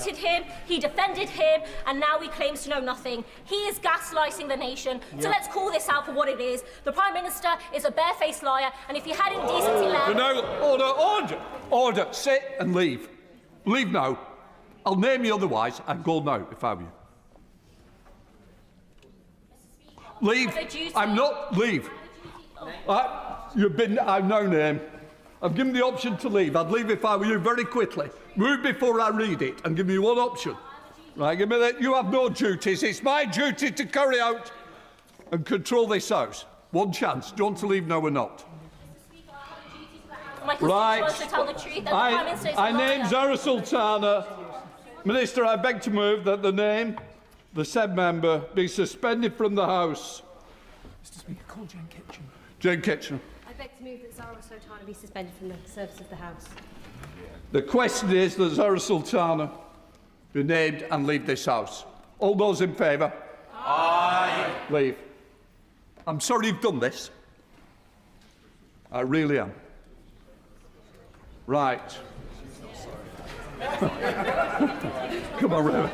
appointed him, he defended him, and now he claims to know nothing. He is gaslighting the nation. So let's call this out for what it is. The Prime Minister is a barefaced liar, and if he had any decency left... No, order. Sit and leave. Leave now. I'll name you otherwise. I'd go now if I were you. Leave. I'm not. Leave. I've no name. I've given the option to leave. I'd leave if I were you very quickly. Move before I read it and give me one option. Right, give me that. You have no duties. It's my duty to carry out and control this House. One chance. Do you want to leave now or not? Right. I name Zarah Sultana. Minister, I beg to move that the said member be suspended from the House. Mr. Speaker, call Jane Kitchen. Jane Kitchener. I beg to move that Zarah Sultana be suspended from the service of the House. The question is that Zarah Sultana be named and leave this House. All those in favour? Aye. Leave. I'm sorry you've done this. I really am. Right. Come on, Remy.